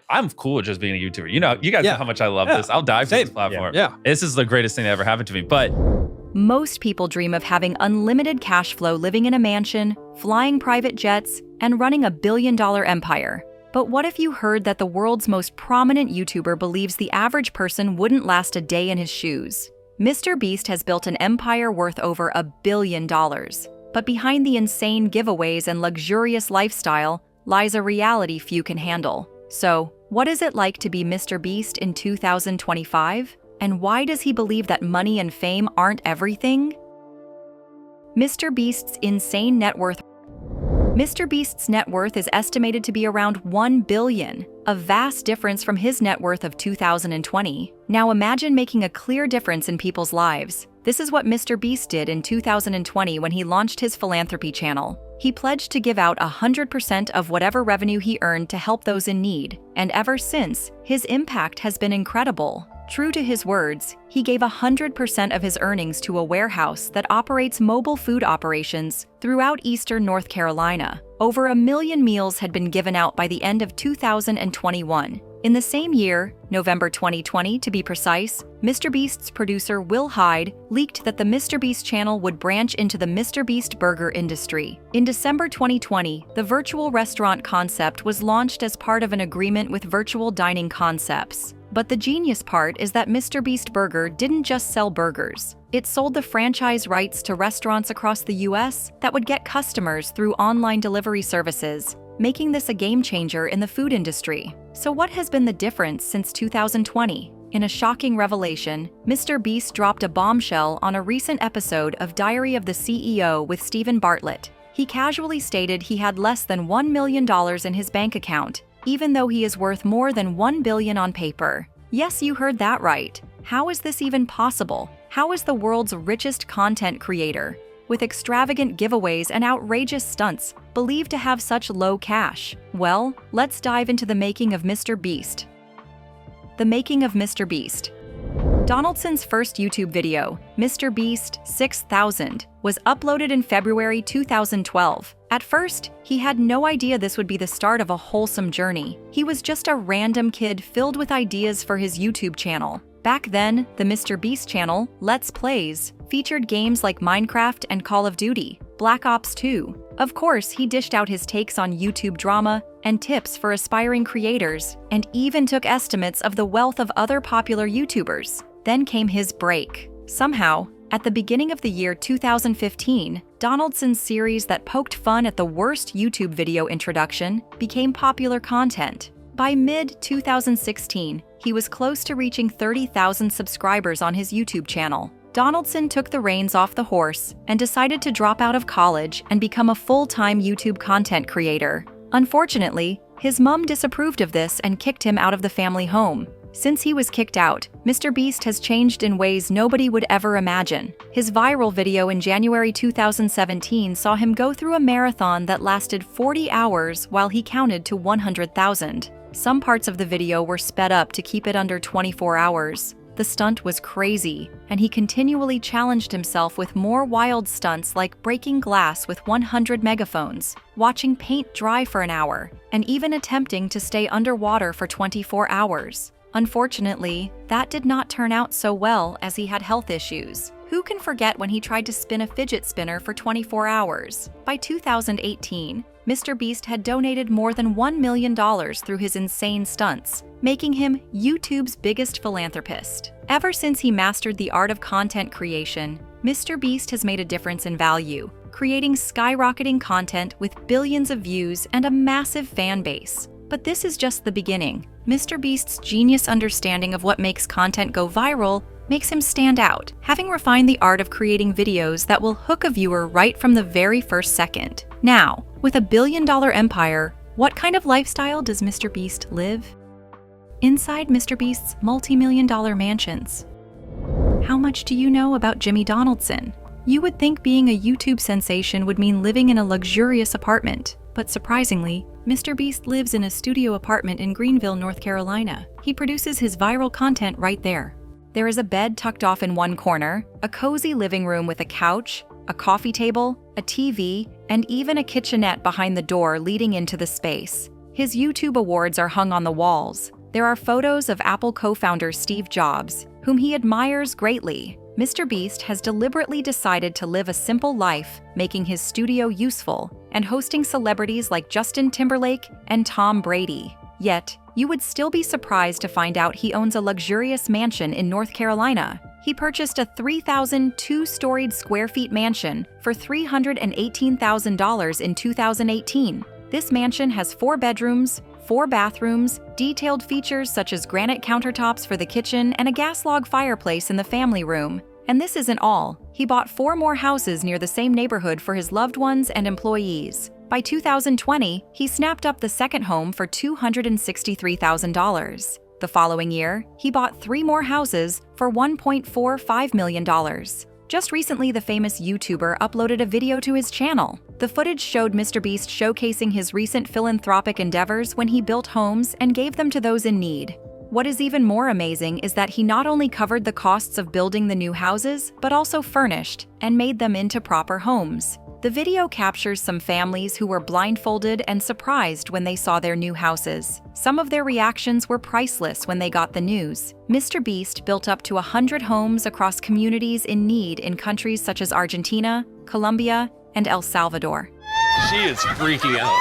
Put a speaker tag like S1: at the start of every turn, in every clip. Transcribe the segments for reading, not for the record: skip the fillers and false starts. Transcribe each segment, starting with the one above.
S1: I'm cool with just being a YouTuber. You guys know
S2: Yeah.
S1: how much I love
S2: Yeah.
S1: this. I'll die for
S2: Same.
S1: this platform.
S2: Yeah.
S1: This is the greatest thing that ever happened to me. But
S3: Most people dream of having unlimited cash flow, living in a mansion, flying private jets, and running a billion-dollar empire. But what if you heard that the world's most prominent YouTuber believes the average person wouldn't last a day in his shoes? MrBeast has built an empire worth over $1 billion. But behind the insane giveaways and luxurious lifestyle lies a reality few can handle. So, what is it like to be MrBeast in 2025? And why does he believe that money and fame aren't everything? MrBeast's insane net worth. MrBeast's net worth is estimated to be around $1 billion, a vast difference from his net worth of 2020. Now imagine making a clear difference in people's lives. This is what MrBeast did in 2020 when he launched his philanthropy channel. He pledged to give out 100% of whatever revenue he earned to help those in need, and ever since, his impact has been incredible. True to his words, he gave 100% of his earnings to a warehouse that operates mobile food operations throughout eastern North Carolina. Over 1 million meals had been given out by the end of 2021. In the same year, November 2020 to be precise, MrBeast's producer Will Hyde leaked that the MrBeast channel would branch into the MrBeast burger industry. In December 2020, the virtual restaurant concept was launched as part of an agreement with Virtual Dining Concepts. But the genius part is that MrBeast Burger didn't just sell burgers. It sold the franchise rights to restaurants across the US that would get customers through online delivery services, making this a game changer in the food industry. So what has been the difference since 2020? In a shocking revelation, MrBeast dropped a bombshell on a recent episode of Diary of the CEO with Stephen Bartlett. He casually stated he had less than $1 million in his bank account, even though he is worth more than $1 billion on paper. Yes, you heard that right. How is this even possible? How is the world's richest content creator, with extravagant giveaways and outrageous stunts, believed to have such low cash? Well, let's dive into the making of MrBeast. The making of MrBeast. Donaldson's first YouTube video, MrBeast 6000, was uploaded in February 2012. At first, he had no idea this would be the start of a wholesome journey. He was just a random kid filled with ideas for his YouTube channel. Back then, the MrBeast channel, Let's Plays, featured games like Minecraft and Call of Duty, Black Ops 2. Of course, he dished out his takes on YouTube drama and tips for aspiring creators, and even took estimates of the wealth of other popular YouTubers. Then came his break. Somehow, at the beginning of the year 2015, Donaldson's series that poked fun at the worst YouTube video introduction became popular content. By mid-2016, he was close to reaching 30,000 subscribers on his YouTube channel. Donaldson took the reins off the horse and decided to drop out of college and become a full-time YouTube content creator. Unfortunately, his mom disapproved of this and kicked him out of the family home. Since he was kicked out, MrBeast has changed in ways nobody would ever imagine. His viral video in January 2017 saw him go through a marathon that lasted 40 hours while he counted to 100,000. Some parts of the video were sped up to keep it under 24 hours. The stunt was crazy, and he continually challenged himself with more wild stunts like breaking glass with 100 megaphones, watching paint dry for an hour, and even attempting to stay underwater for 24 hours. Unfortunately, that did not turn out so well as he had health issues. Who can forget when he tried to spin a fidget spinner for 24 hours? By 2018, MrBeast had donated more than $1 million through his insane stunts, making him YouTube's biggest philanthropist. Ever since he mastered the art of content creation, MrBeast has made a difference in value, creating skyrocketing content with billions of views and a massive fan base. But this is just the beginning. MrBeast's genius understanding of what makes content go viral makes him stand out, having refined the art of creating videos that will hook a viewer right from the very first second. Now, with a billion-dollar empire, what kind of lifestyle does MrBeast live? Inside MrBeast's multi-million-dollar mansions. How much do you know about Jimmy Donaldson? You would think being a YouTube sensation would mean living in a luxurious apartment, but surprisingly, MrBeast lives in a studio apartment in Greenville, North Carolina. He produces his viral content right there. There is a bed tucked off in one corner, a cozy living room with a couch, a coffee table, a TV, and even a kitchenette behind the door leading into the space. His YouTube awards are hung on the walls. There are photos of Apple co-founder Steve Jobs, whom he admires greatly. MrBeast has deliberately decided to live a simple life, making his studio useful and hosting celebrities like Justin Timberlake and Tom Brady. Yet, you would still be surprised to find out he owns a luxurious mansion in North Carolina. He purchased a 3,002-storied square feet mansion for $318,000 in 2018. This mansion has 4 bedrooms, 4 bathrooms, detailed features such as granite countertops for the kitchen and a gas log fireplace in the family room. And this isn't all. He bought 4 more houses near the same neighborhood for his loved ones and employees. By 2020, he snapped up the second home for $263,000. The following year, he bought 3 more houses for $1.45 million. Just recently, the famous YouTuber uploaded a video to his channel. The footage showed MrBeast showcasing his recent philanthropic endeavors when he built homes and gave them to those in need. What is even more amazing is that he not only covered the costs of building the new houses, but also furnished and made them into proper homes. The video captures some families who were blindfolded and surprised when they saw their new houses. Some of their reactions were priceless when they got the news. MrBeast built up to 100 homes across communities in need in countries such as Argentina, Colombia, and El Salvador.
S2: She is freaking out.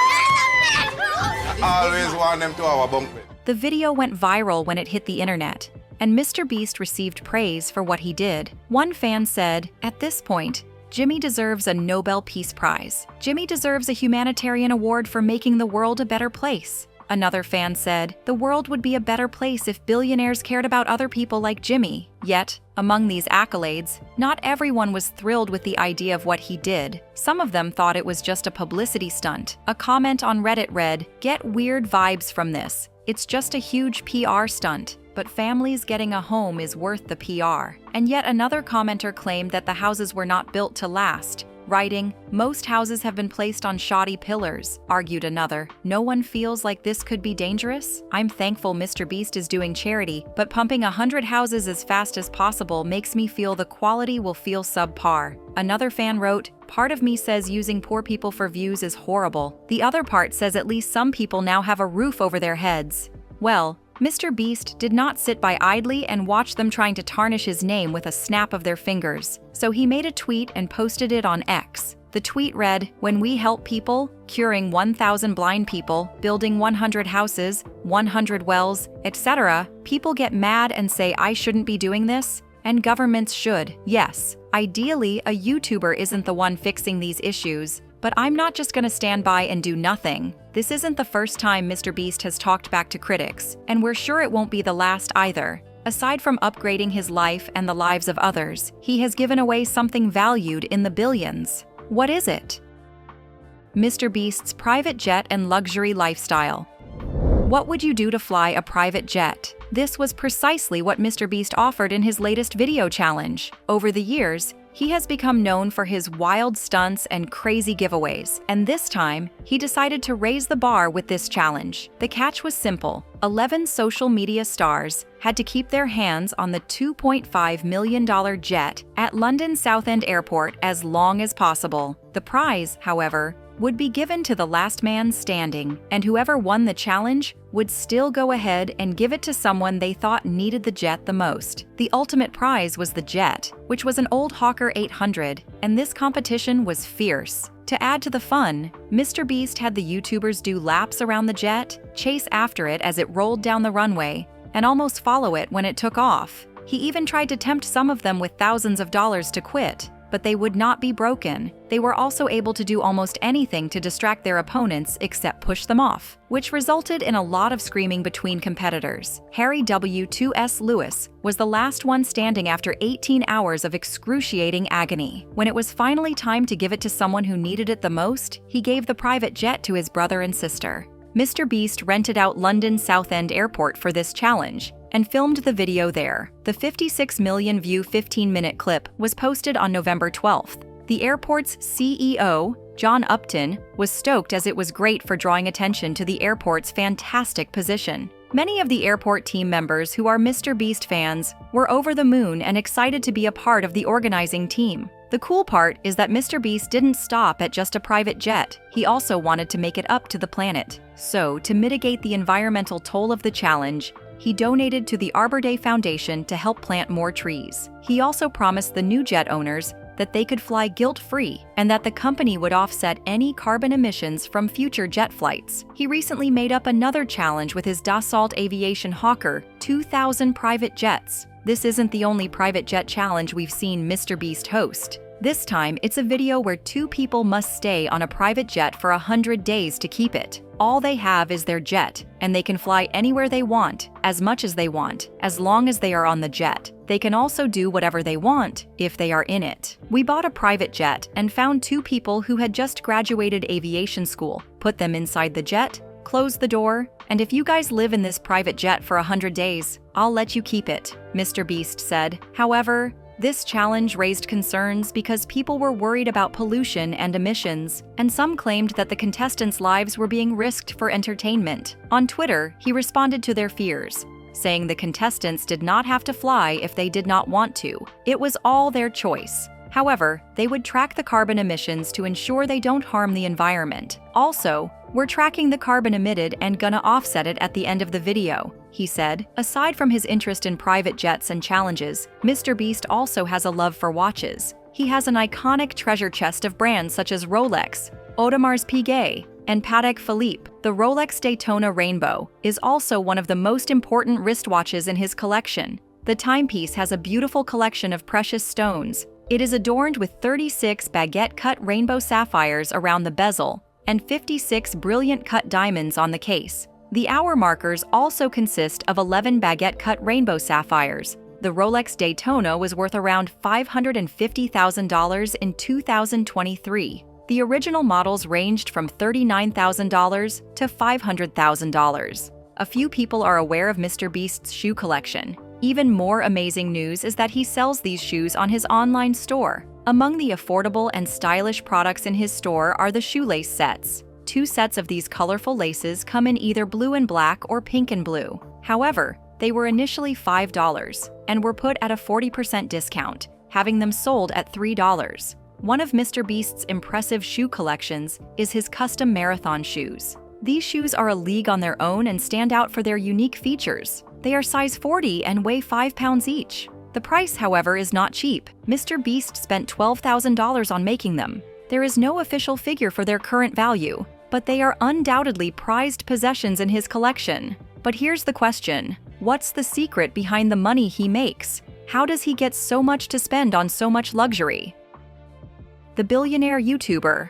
S4: I always want them to have a bunk bed.
S3: The video went viral when it hit the internet, and MrBeast received praise for what he did. One fan said, "At this point, Jimmy deserves a Nobel Peace Prize. Jimmy deserves a humanitarian award for making the world a better place." Another fan said, "The world would be a better place if billionaires cared about other people like Jimmy." Yet, among these accolades, not everyone was thrilled with the idea of what he did. Some of them thought it was just a publicity stunt. A comment on Reddit read, "Get weird vibes from this. It's just a huge PR stunt. But families getting a home is worth the PR." And yet another commenter claimed that the houses were not built to last, writing, "Most houses have been placed on shoddy pillars," argued another. "No one feels like this could be dangerous? I'm thankful MrBeast is doing charity, but pumping 100 houses as fast as possible makes me feel the quality will feel subpar." Another fan wrote, "Part of me says using poor people for views is horrible. The other part says at least some people now have a roof over their heads." Well, MrBeast did not sit by idly and watch them trying to tarnish his name with a snap of their fingers. So he made a tweet and posted it on X. The tweet read, "When we help people, curing 1,000 blind people, building 100 houses, 100 wells, etc., people get mad and say I shouldn't be doing this, and governments should. Yes, ideally, a YouTuber isn't the one fixing these issues, but I'm not just gonna stand by and do nothing." This isn't the first time MrBeast has talked back to critics, and we're sure it won't be the last either. Aside from upgrading his life and the lives of others, he has given away something valued in the billions. What is it? MrBeast's private jet and luxury lifestyle. What would you do to fly a private jet? This was precisely what MrBeast offered in his latest video challenge. Over the years, he has become known for his wild stunts and crazy giveaways, and this time, he decided to raise the bar with this challenge. The catch was simple. 11 social media stars had to keep their hands on the $2.5 million jet at London Southend Airport as long as possible. The prize, however, would be given to the last man standing, and whoever won the challenge would still go ahead and give it to someone they thought needed the jet the most. The ultimate prize was the jet, which was an old Hawker 800, and this competition was fierce. To add to the fun, MrBeast had the YouTubers do laps around the jet, chase after it as it rolled down the runway, and almost follow it when it took off. He even tried to tempt some of them with thousands of dollars to quit, but they would not be broken. They were also able to do almost anything to distract their opponents except push them off, which resulted in a lot of screaming between competitors. Harry W.2S. Lewis was the last one standing after 18 hours of excruciating agony. When it was finally time to give it to someone who needed it the most, he gave the private jet to his brother and sister. MrBeast rented out London Southend Airport for this challenge and filmed the video there. The 56 million view 15-minute clip was posted on November 12th. The airport's CEO, John Upton, was stoked as it was great for drawing attention to the airport's fantastic position. Many of the airport team members who are MrBeast fans were over the moon and excited to be a part of the organizing team. The cool part is that MrBeast didn't stop at just a private jet. He also wanted to make it up to the planet. So, to mitigate the environmental toll of the challenge, he donated to the Arbor Day Foundation to help plant more trees. He also promised the new jet owners that they could fly guilt-free and that the company would offset any carbon emissions from future jet flights. He recently made up another challenge with his Dassault Aviation Hawker 2,000 private jets. This isn't the only private jet challenge we've seen MrBeast host. This time, it's a video where 2 people must stay on a private jet for 100 days to keep it. All they have is their jet, and they can fly anywhere they want, as much as they want, as long as they are on the jet. They can also do whatever they want if they are in it. We bought a private jet and found 2 people who had just graduated aviation school, put them inside the jet, closed the door, and if you guys live in this private jet for 100 days, I'll let you keep it, MrBeast said. However, this challenge raised concerns because people were worried about pollution and emissions, and some claimed that the contestants' lives were being risked for entertainment. On Twitter, he responded to their fears, saying the contestants did not have to fly if they did not want to. It was all their choice. However, they would track the carbon emissions to ensure they don't harm the environment. Also, we're tracking the carbon emitted and gonna offset it at the end of the video, he said. Aside from his interest in private jets and challenges, MrBeast also has a love for watches. He has an iconic treasure chest of brands such as Rolex, Audemars Piguet, and Patek Philippe. The Rolex Daytona Rainbow is also one of the most important wristwatches in his collection. The timepiece has a beautiful collection of precious stones. It is adorned with 36 baguette-cut rainbow sapphires around the bezel and 56 brilliant-cut diamonds on the case. The hour markers also consist of 11 baguette-cut rainbow sapphires. The Rolex Daytona was worth around $550,000 in 2023. The original models ranged from $39,000 to $500,000. A few people are aware of MrBeast's shoe collection. Even more amazing news is that he sells these shoes on his online store. Among the affordable and stylish products in his store are the shoelace sets. 2 sets of these colorful laces come in either blue and black or pink and blue. However, they were initially $5 and were put at a 40% discount, having them sold at $3. One of MrBeast's impressive shoe collections is his custom marathon shoes. These shoes are a league on their own and stand out for their unique features. They are size 40 and weigh 5 pounds each. The price, however, is not cheap. MrBeast spent $12,000 on making them. There is no official figure for their current value, but they are undoubtedly prized possessions in his collection. But here's the question: what's the secret behind the money he makes? How does he get so much to spend on so much luxury? The billionaire YouTuber.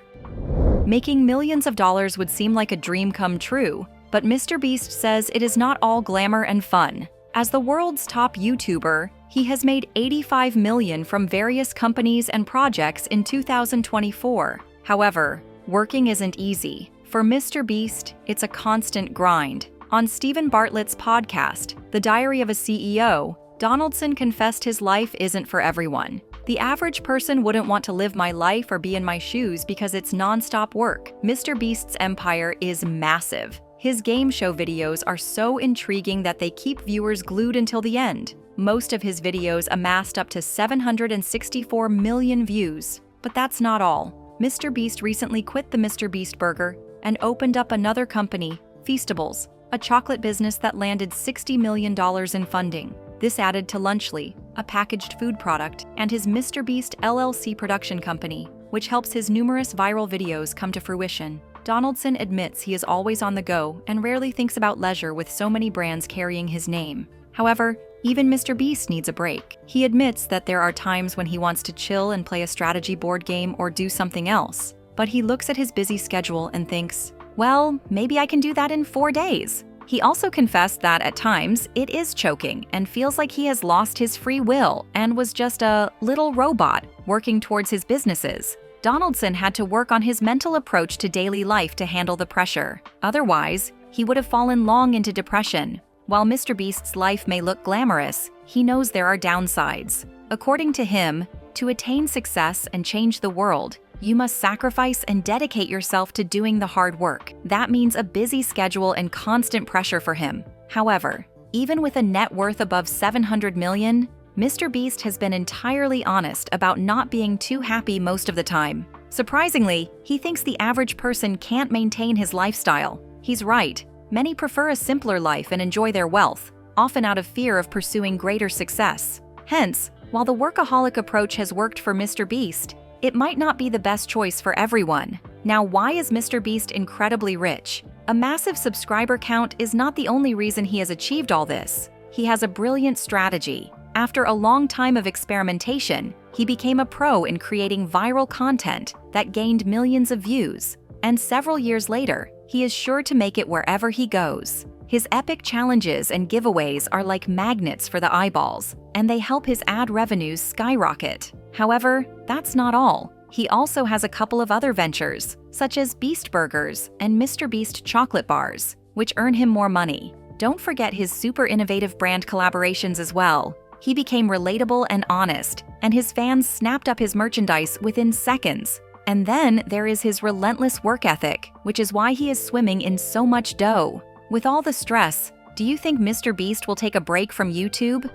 S3: Making millions of dollars would seem like a dream come true, but MrBeast says it is not all glamour and fun. As the world's top YouTuber, he has made $85 million from various companies and projects in 2024. However, working isn't easy. For MrBeast, it's a constant grind. On Stephen Bartlett's podcast, The Diary of a CEO, Donaldson confessed his life isn't for everyone. The average person wouldn't want to live my life or be in my shoes because it's non-stop work. MrBeast's empire is massive. His game show videos are so intriguing that they keep viewers glued until the end. Most of his videos amassed up to 764 million views. But that's not all. MrBeast recently quit the MrBeast Burger and opened up another company, Feastables, a chocolate business that landed $60 million in funding. This added to Lunchly, a packaged food product, and his MrBeast LLC production company, which helps his numerous viral videos come to fruition. Donaldson admits he is always on the go and rarely thinks about leisure with so many brands carrying his name. However, even MrBeast needs a break. He admits that there are times when he wants to chill and play a strategy board game or do something else, but he looks at his busy schedule and thinks, well, maybe I can do that in 4 days. He also confessed that at times it is choking and feels like he has lost his free will and was just a little robot working towards his businesses. Donaldson had to work on his mental approach to daily life to handle the pressure. Otherwise, he would have fallen long into depression. While MrBeast's life may look glamorous, he knows there are downsides. According to him, to attain success and change the world, you must sacrifice and dedicate yourself to doing the hard work. That means a busy schedule and constant pressure for him. However, even with a net worth above $700 million, MrBeast has been entirely honest about not being too happy most of the time. Surprisingly, he thinks the average person can't maintain his lifestyle. He's right. Many prefer a simpler life and enjoy their wealth, often out of fear of pursuing greater success. Hence, while the workaholic approach has worked for MrBeast, it might not be the best choice for everyone. Now, why is MrBeast incredibly rich? A massive subscriber count is not the only reason he has achieved all this. He has a brilliant strategy. After a long time of experimentation, he became a pro in creating viral content that gained millions of views. And several years later, he is sure to make it wherever he goes. His epic challenges and giveaways are like magnets for the eyeballs, and they help his ad revenues skyrocket. However, that's not all. He also has a couple of other ventures, such as Beast Burgers and MrBeast chocolate bars, which earn him more money. Don't forget his super innovative brand collaborations as well. He became relatable and honest, and his fans snapped up his merchandise within seconds. And then there is his relentless work ethic, which is why he is swimming in so much dough. With all the stress, do you think MrBeast will take a break from YouTube?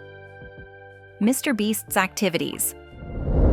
S3: MrBeast's activities.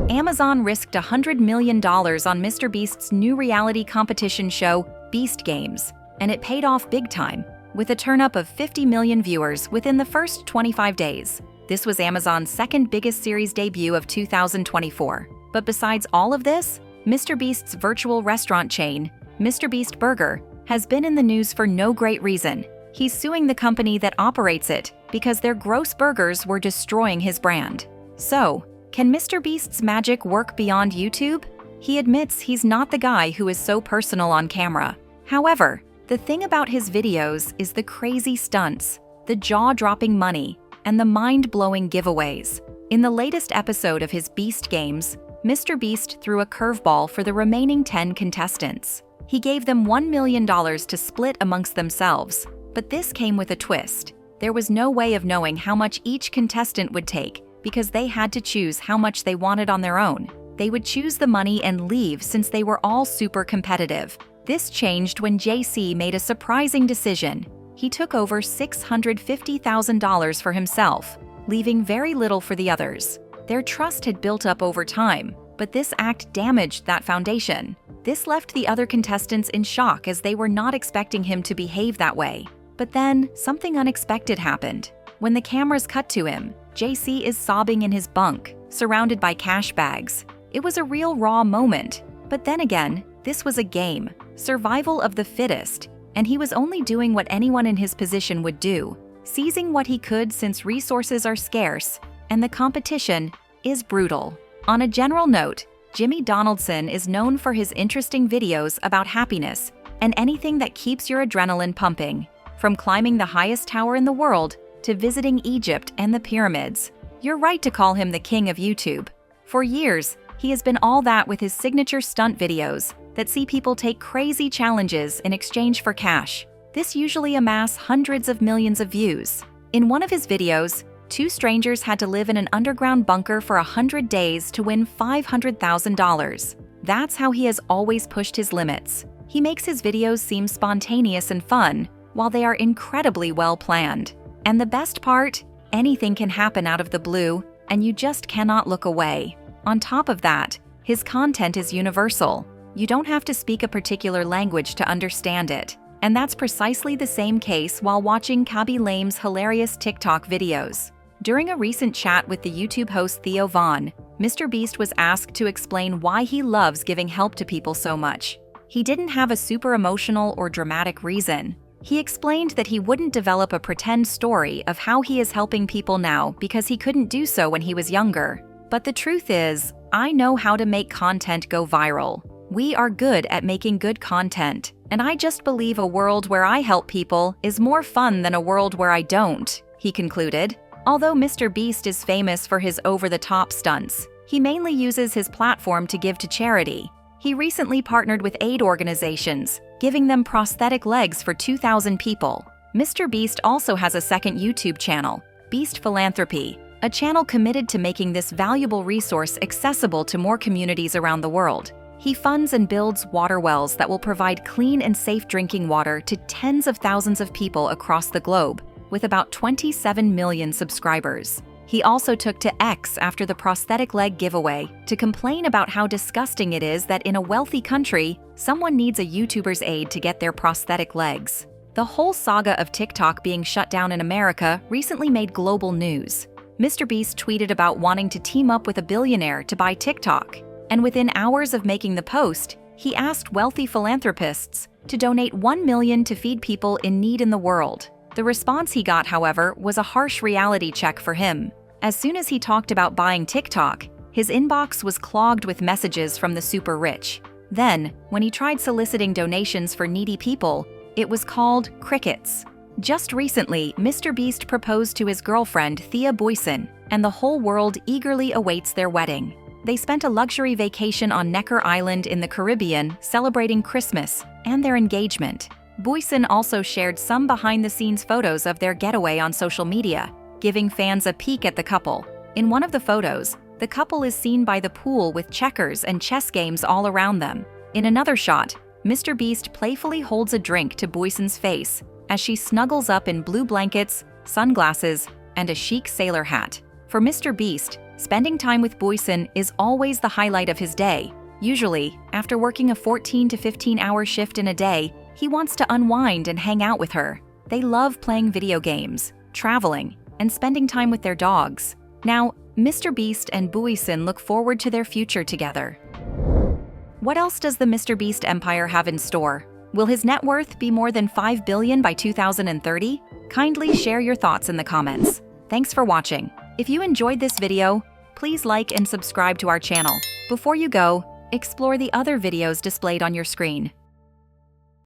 S3: Amazon risked $100 million on MrBeast's new reality competition show, Beast Games, and it paid off big time, with a turn-up of 50 million viewers within the first 25 days. This was Amazon's second biggest series debut of 2024. But besides all of this, MrBeast's virtual restaurant chain, MrBeast Burger, has been in the news for no great reason. He's suing the company that operates it because their gross burgers were destroying his brand. So, can MrBeast's magic work beyond YouTube? He admits he's not the guy who is so personal on camera. However, the thing about his videos is the crazy stunts, the jaw-dropping money, and the mind-blowing giveaways. In the latest episode of his Beast Games, MrBeast threw a curveball for the remaining 10 contestants. He gave them $1 million to split amongst themselves, but this came with a twist. There was no way of knowing how much each contestant would take because they had to choose how much they wanted on their own. They would choose the money and leave since they were all super competitive. This changed when JC made a surprising decision. He took over $650,000 for himself, leaving very little for the others. Their trust had built up over time, but this act damaged that foundation. This left the other contestants in shock as they were not expecting him to behave that way. But then, something unexpected happened. When the cameras cut to him, JC is sobbing in his bunk, surrounded by cash bags. It was a real raw moment. But then again, this was a game, survival of the fittest, and he was only doing what anyone in his position would do, seizing what he could since resources are scarce, and the competition is brutal. On a general note, Jimmy Donaldson is known for his interesting videos about happiness and anything that keeps your adrenaline pumping, from climbing the highest tower in the world to visiting Egypt and the pyramids. You're right to call him the king of YouTube. For years, he has been all that with his signature stunt videos that see people take crazy challenges in exchange for cash. This usually amass hundreds of millions of views. In one of his videos, 2 strangers had to live in an underground bunker for 100 days to win $500,000. That's how he has always pushed his limits. He makes his videos seem spontaneous and fun, while they are incredibly well planned. And the best part? Anything can happen out of the blue, and you just cannot look away. On top of that, his content is universal. You don't have to speak a particular language to understand it. And that's precisely the same case while watching Kaby Lame's hilarious TikTok videos. During a recent chat with the YouTube host Theo Von, MrBeast was asked to explain why he loves giving help to people so much. He didn't have a super emotional or dramatic reason. He explained that he wouldn't develop a pretend story of how he is helping people now because he couldn't do so when he was younger. But the truth is, I know how to make content go viral. We are good at making good content, and I just believe a world where I help people is more fun than a world where I don't, he concluded. Although MrBeast is famous for his over-the-top stunts, he mainly uses his platform to give to charity. He recently partnered with aid organizations, giving them prosthetic legs for 2,000 people. MrBeast also has a second YouTube channel, Beast Philanthropy, a channel committed to making this valuable resource accessible to more communities around the world. He funds and builds water wells that will provide clean and safe drinking water to tens of thousands of people across the globe, with about 27 million subscribers. He also took to X after the prosthetic leg giveaway to complain about how disgusting it is that in a wealthy country, someone needs a YouTuber's aid to get their prosthetic legs. The whole saga of TikTok being shut down in America recently made global news. MrBeast tweeted about wanting to team up with a billionaire to buy TikTok, and within hours of making the post, he asked wealthy philanthropists to donate $1 million to feed people in need in the world. The response he got, however, was a harsh reality check for him. As soon as he talked about buying TikTok, his inbox was clogged with messages from the super rich. Then, when he tried soliciting donations for needy people, it was called crickets. Just recently, MrBeast proposed to his girlfriend Thea Boyson, and the whole world eagerly awaits their wedding. They spent a luxury vacation on Necker Island in the Caribbean celebrating Christmas and their engagement. Boyson also shared some behind-the-scenes photos of their getaway on social media, giving fans a peek at the couple. In one of the photos, the couple is seen by the pool with checkers and chess games all around them. In another shot, MrBeast playfully holds a drink to Boyson's face as she snuggles up in blue blankets, sunglasses, and a chic sailor hat. For MrBeast, spending time with Boyson is always the highlight of his day. Usually, after working a 14 to 15-hour shift in a day, he wants to unwind and hang out with her. They love playing video games, traveling, and spending time with their dogs. Now, MrBeast and Boyson look forward to their future together. What else does the MrBeast empire have in store? Will his net worth be more than $5 billion by 2030? Kindly share your thoughts in the comments. Thanks for watching. If you enjoyed this video, please like and subscribe to our channel. Before you go, explore the other videos displayed on your screen.